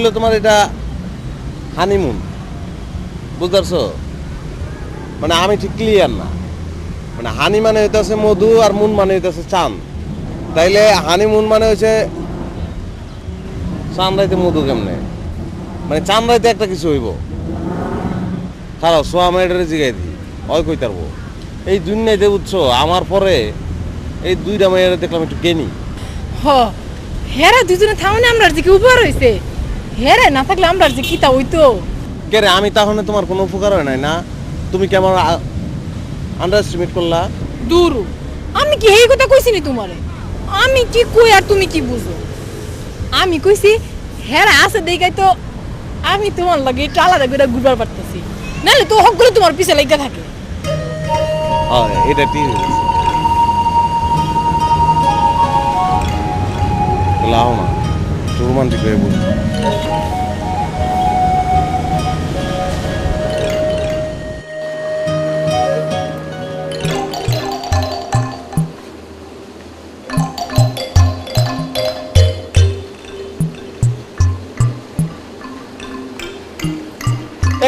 হলো তোমার এটা হানিমুন, বুঝতে পারছো? মানে আমি ঠিক ক্লিয়ার না। মানে হানি মানে হইতেছে মধু আর মুন মানে হইতেছে চাঁদ। তাইলে হানিমুন মানে হচ্ছে চাঁদ রাইতে মধু কেমনে? মানে চাঁদ রাইতে একটা কিছু হইব। খারাপ সোয়া মেয়েটারে জিগাই দিই, ওই কই তারবো। এই দুনিয়াতে বুঝছো আমার পরে এই দুইটা মেয়েরা দেখলাম একটু জ্ঞানী। হ হেরা দুজনে থামনে আমরা যে কি উপহার হইছে, হেরা না থাকলে আমরা যে কিতা হইতো। কে রে, আমি তাহলে তোমার কোনো উপকার হয় নাই না? তুমি কেমন আন্ডার এস্টিমেট করলা? দূর, আমি কি এই কথা কইছি নি তোমারে? আমি কি কই আর তুমি কি বুঝো? আমি কইছি হেরা আছে দেখাই তো আমি তোমার লাগে একটু আলাদা করে ঘুরবার পারতেছি, নাহলে তো হকগুলো তোমার পিছে লেগে থাকে। হ্যাঁ এটা ঠিক আছে। লাও না, একটু রোমান্টিক হয়ে বলছি।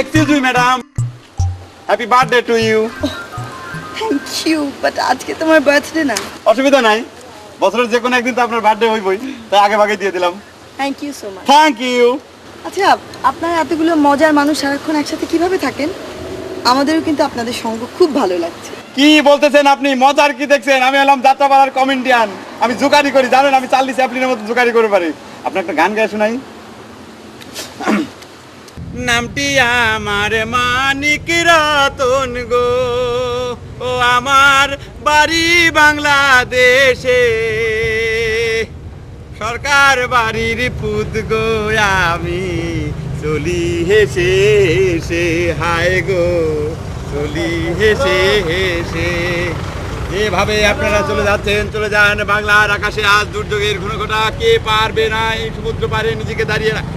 Excuse me, madam. Happy birthday to you. Thank you, but আজকে তোমার বার্থডে না। অসুবিধা নাই, বছরের যে কোনো একদিন তো আপনার বার্থডে হইবই, তাই আগে ভাগে দিয়ে দিলাম। Thank you so much. Thank you. আচ্ছা, আপনারা এতগুলো মজার মানুষ সারাক্ষণ একসাথে কিভাবে থাকেন? আমাদেরও কিন্তু আপনাদের সঙ্গ খুব ভালো লাগছে। কি বলতেছেন আপনি? মজার কি দেখছেন? আমি হলাম যাত্রাপাড়ার কমেডিয়ান, আমি জোকারি করি, জানেন? আমি চার্লি চ্যাপলিনের মতো জোকারি করে পারি। আপনার একটা গান গায়ে শোনাই। নামটি আমার মানিক রতন গো, ও আমার বাড়ি বাংলাদেশে, সরকার বাড়ির পুত গো আমি, চলি হেসে হেসে, হায় গো চলি হেসে হেসে। এভাবে আপনারা চলে যাচ্ছেন, চলে যান। বাংলার আকাশে আজ দুর্যোগের ঘূর্ণিঝড়, কে পারবে না এই সমুদ্র পারে নিজেকে দাঁড়িয়ে রাখ।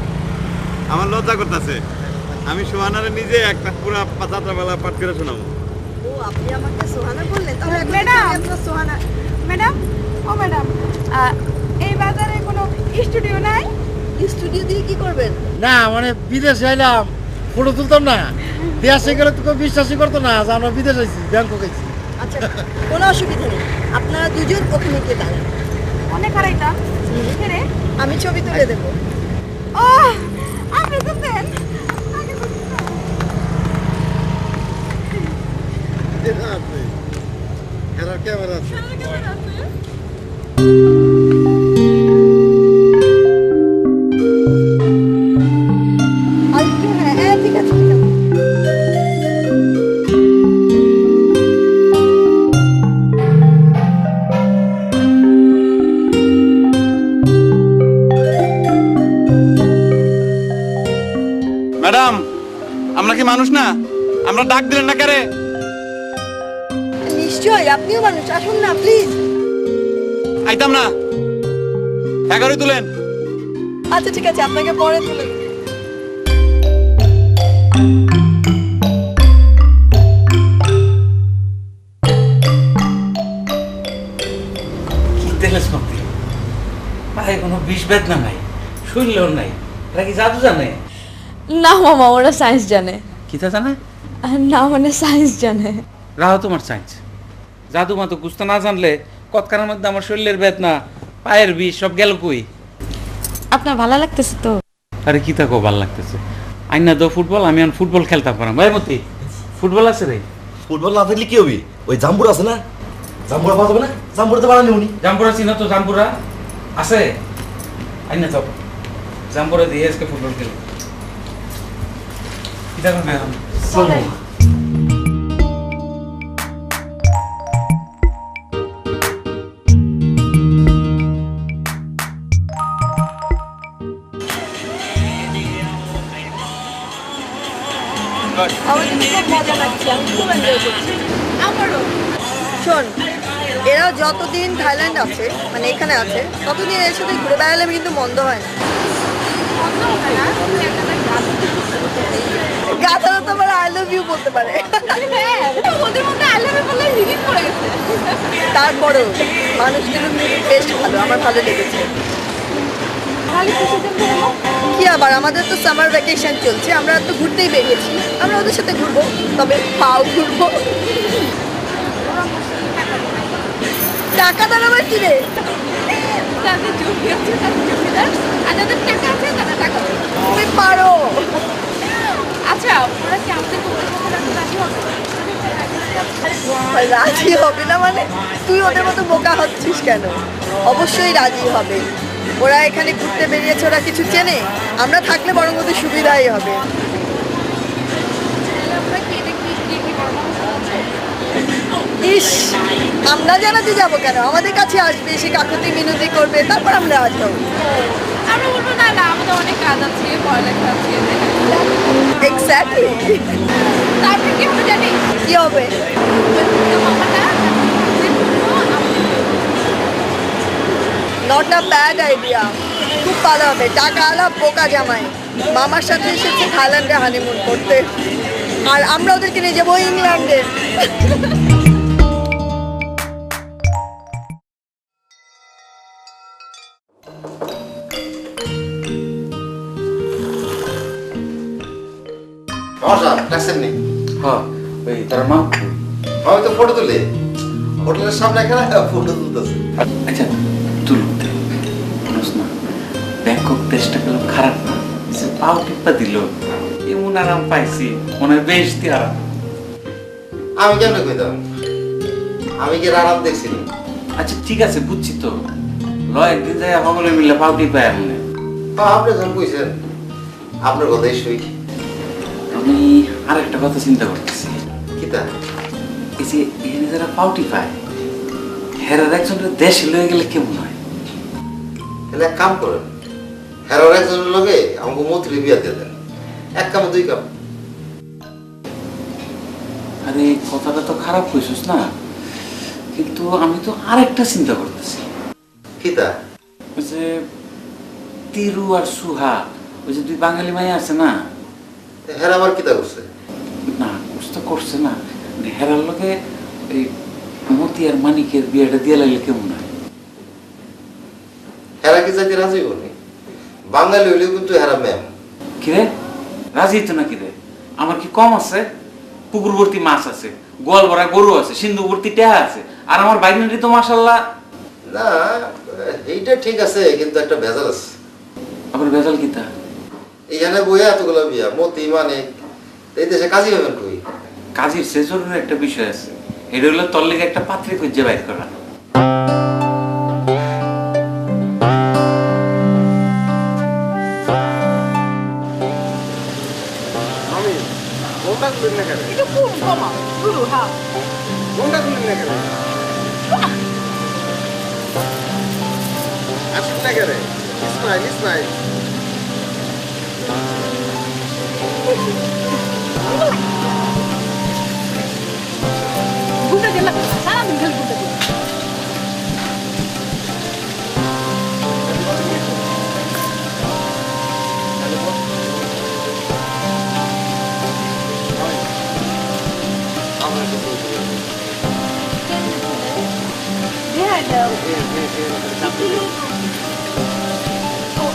আমার লজ্জা করতেছে, আমি সোহানারে নিজে একটা পুরো যাত্রাপালা পাঠ করে শোনাবো। ও, আপনি আমাকে সোহানা বললেন? তাহলে ম্যাডাম। আপনার সোহানা। ম্যাডাম, ও ম্যাডাম, এই বাজারে কোনো স্টুডিও নাই? স্টুডিও দিয়ে কি করবেন? না মানে বিদেশে আইলাম, ফটো তুলতাম না, দেশে গেলে তো কেউ বিশ্বাসই করতো না যে আমরা বিদেশ আইছি, ব্যাংকক আইছি। আচ্ছা, কোনো অসুবিধা নেই, আপনারা দুজন ওখানে গিয়ে দাঁড়ান, অনেক হারাইতা রে। আমি ছবি তুলে দেবো। ও আপনি তো দেন ক্যামেরা আছে। আরেকটু, হ্যাঁ হ্যাঁ, ঠিক আছে ঠিক আছে। ম্যাডাম, আমরা কি মানুষ না? আমরা ডাক দিলেন না কারে? নিশ্চয়ই, আপনিও মানুষ, আসুন না প্লিজ। আইতাম না, 11 তুলেন। আচ্ছা ঠিক আছে, আপনাকে পরে তুলে দেবো। কি তেলেস মন্ত্রী পায়ে কোনো বিষ বেদনা নাই, শরীরেও নাই, এরা কি জাদু জানে? না মামা, ওরা সায়েন্স জানে। কিতা জানে? না মানে সায়েন্স জানে। রাহো তোমার সাইন্স, জাদু মাতো গুস্তা না জানলে কতকারের মধ্যে আমার শরীরের বেদনা, পায়ের বিষ সব গেল কই? আপনার ভালো লাগতেছে তো? আরে কি তাকো ভাল লাগতেছে। আইনা তো ফুটবল, আমি এখন ফুটবল খেলতাম পারাম। ভাই মতি, ফুটবল আছে রে? ফুটবল না থাকলে কি হবে? ওই জাম্বুরা আছে না, জাম্বুরা পাওয়া যাবে না? জাম্বুরাতে বানানি উনি। জাম্পুরা চিনো তো? জাম্পুরা আছে, আইনা তো জাম্পুরা দিয়ে আজকে ফুটবল খেলে। কি দেখো না চলো। আমার কিন্তু খুব মজা লাগছে, আমি খুব এনজয় করছি। আমারও। শোন, এরা যতদিন থাইল্যান্ড আছে, মানে এখানে আছে, ততদিন এর সাথে ঘুরে বেড়ালে কিন্তু মন্দ হয় না। গাধারা তো আবার আই লাভ ইউ বলতে পারে। ওদের মধ্যে আই লাভ ইউ বলে রিলিজ করে গেছে। তারপরেও মানুষগুলো বেশ ভালো, আমার ভালো লেগেছে। তাহলে কিসের জন্য? কি কি আবার, আমাদের তো সামার ভ্যাকেশন চলছে, আমরা তো ঘুরতেই বেরিয়েছি, আমরা ওদের সাথে ঘুরবো, তবে পাও ঘুরবো। টাকা দাঁড় আবার কি রে? যাদের জমি আছে তাদের জমিদার, আর যাদের টাকা আছে তাদের টাকা। তুমি পারো। আচ্ছা, ওরা কি আমাদের কথা রাখতে রাজি হবে? রাজি হবে না মানে? তুই ওদের মতো বোকা হচ্ছিস কেন? অবশ্যই রাজি হবে। ওরা এখানে ঘুরতে বেরিয়েছে, ওরা কিছু চেনে, আমরা থাকলে বরং ওদের সুবিধাই হবে। আমরা কি এটা কি করবো? ইস, আমরা জানাতে যাবো কেন? আমাদের কাছে আসবে, এসে কাকুতি মিনতি করবে, তারপর আমরা আসবো। আমরা বলবো না না, আমাদের অনেক কাজ আছে, পড়ালেখা আছে। এক্স্যাক্টলি। তারপর কি হবে জানি? কি হবে? নট আ ব্যাড আইডিয়া, খুব ভালো হবে। টাকা আলা বোকা জামাই মামার সাথে এসেছে থাইল্যান্ডে হানিমুন করতে, আর আমরা ওদেরকে নিয়ে যাবো ইংল্যান্ডে। নমস্কার, ডাকছেন নি? হ্যাঁ, ওই তার মা। আমি তো ফটো তুলি হোটেলের সামনে, এখানে ফটো তুলতেছি। আচ্ছা, তুলতে বুঝ না, ব্যাংকক দেশটা গেলাম খারাপ না, সে পাও টিপ্পা দিল, এমন আরাম পাইছি, মনে হয় বেশ দিয়ে আরাম। আমি কেমনে কইতাম? আমি কি আরাম দেখছি না? আচ্ছা ঠিক আছে, বুঝছি তো, একদিন যাই সকলে মিলে পাও টিপ্পাই আনলে। আপনি যখন কইছেন আপনার কথাই সই। আমি আর একটা কথা চিন্তা করতেছি, কিতা? এই যে এখানে যারা পাউটি পায়, হেরার একজনের দেশে লয়ে গেলে কেমন হয়? তাহলে এক কাম করেন, হেরোর একজনের লগে আমাকে মন্ত্রী বিয়া দিয়ে দেন, এক কামে দুই কাম। আরে কথাটা তো খারাপ কইছিস না, কিন্তু আমি তো আরেকটা চিন্তা করতেছি। কিতা? ওই যে তিরু আর সুহা, ওই যে দুই বাঙালি মাই আছে না, হেরা আবার কিতা করছে? না বুঝতে করছে না, হেরার লোকে এই মতি আর মানিকের বিয়েটা দিয়ে লাগলে কেমন হয়? হেরা কি যাইতে রাজি হবনি? বাঙালি হইলেও কিন্তু হেরা ম্যাম। কিরে রাজি তো না? কিরে আমার কি কম আছে? পুকুর ভর্তি মাছ আছে, গোয়াল ভরা গরু আছে, সিন্ধু ভর্তি টেহা আছে, আর আমার বাইনারি তো মাশাল্লাহ। না, এইটা ঠিক আছে, কিন্তু একটা ভেজাল আছে। আবার ভেজাল কিতা? এইখানে বইয়া এতগুলো বিয়া, মতি মানে এই দেশে কাজী হবেন কই? কাজের সেজনের একটা বিষয় আছে, এটা হলো তোর লেগে একটা পাত্রে খুঁজে বাইর করা। আমি কোনটা খুলেন না কেন? একটু খুব কমা গুরু। হ্যাঁ, কোনটা খুলেন না কেন? আসুন না কেন? ইসমাইল ইসমাইল ঘুরতে গেলাম সারাদিন খালি ঘুরতে গেলাম।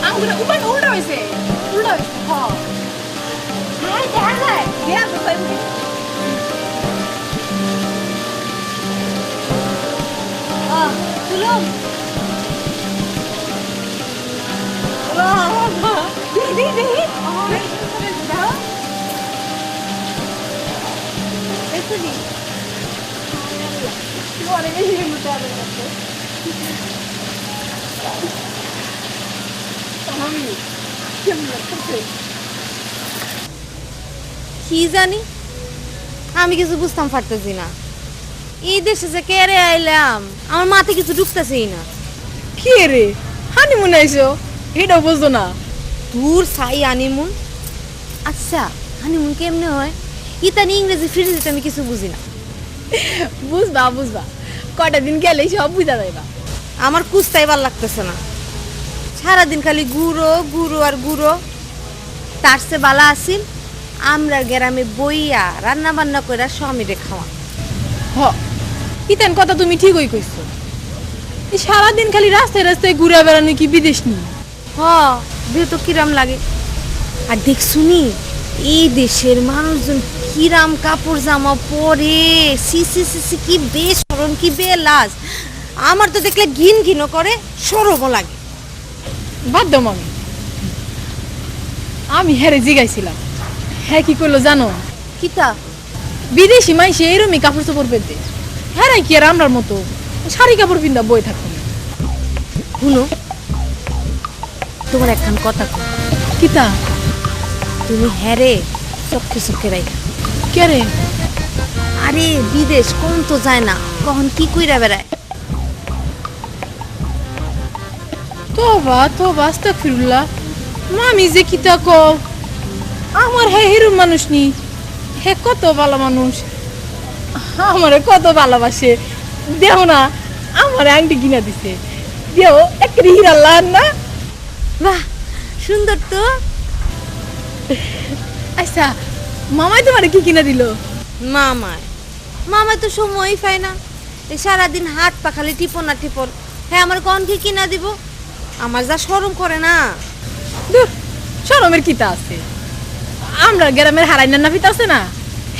আঙ্গুরে উল্টা উল্টা হয়েছে, উল্টা হয়েছে। হ্যাঁ, দেখা যায় দেখা যায়। কি জানি, আমি কিছু বুঝতাম পারতেছি না। এই দেশে যে কেড়ে আইলাম, আমার মাথায় কিছু ঢুকতেছেই না। কি রে হানিমুন আইছো? এটা বুঝো না? দূর সাই হানিমুন। আচ্ছা হানিমুন কেমনে হয়? ইতানি ইংরেজি ফ্রেঞ্জিতে আমি কিছু বুঝি না। বুঝবা বুঝবা, কয়টা দিন গেলে সব বুঝা যাইবা। আমার কুস্তাই ভাল লাগতেছে না, সারাদিন খালি গুঁড়ো গুঁড়ো আর গুঁড়ো। তার চেয়ে বালা আসিল আমরা গ্রামে বইয়া রান্না বান্না করে স্বামীরে খাওয়া। হ, ইতেন কথা তুমি ঠিকই কইছো। এই সারাদিন খালি রাস্তায় রাস্তায় ঘুরে বেড়ানো কি বিদেশ নি? হ, যেহেতু কিরাম লাগে। আর দেখ শুনি এই দেশের মানুষজন কিরাম কাপড় জামা পরে, সি সি সি সি, কি বেশরম কি বেলাজ। আমার তো দেখলে ঘিন ঘিনও করে, সরমও লাগে। বাদ দাও মামি, আমি হেরে জিগাইছিলাম, হ্যাঁ কি করলো জানো? কিতা? বিদেশি মাইসে এরমই কাপড় চোপড় পেতে, হ্যাঁ কি আর আমরার মতো শাড়ি কাপড় পিন্দা বই থাকতো না। শুনো, তোমার একখান কথা কই। কিতা? তুমি হ্যারে চক্ষে চক্ষে রাখা। কে রে? আরে বিদেশ কোন তো যায় না, কখন কি কইরা বেড়ায়। তোবা তোবা আস্তাগফিরুল্লাহ, মামি যে কিতা কও, আমার হ্যাঁ হিরুম মানুষ নি, হে কত ভালো মানুষ, আমারে কত ভালোবাসে। দেও না আমার আংটি কিনা দিছে, দেও একটা হীরা লান না। বাহ সুন্দর তো। আচ্ছা মামাই তোমার কি কিনা দিল? মামায় মামায় তো সময়ই পায় না, এই সারাদিন হাত পা খালি টিপন না টিপন। হ্যাঁ আমার কন কি কিনা দিব, আমার যা শরম করে না। দূর, শরমের কিতা আছে, আমরা গ্রামের হারাই না পিতা আছে না,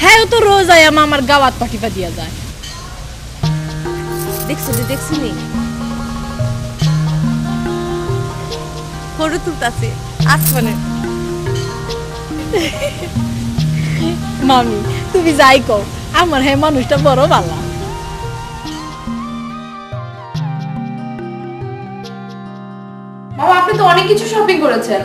হ্যাঁ তো রোজ আয় আমার গাওয়াত পাঠিপা দিয়া যায়। দেখছি দেখছি নি ফটো তুলতাছে আসমানে। মামি তুমি যাই কও, আমার হ্যাঁ মানুষটা বড় ভালো। মামা আপনি তো অনেক কিছু শপিং করেছেন।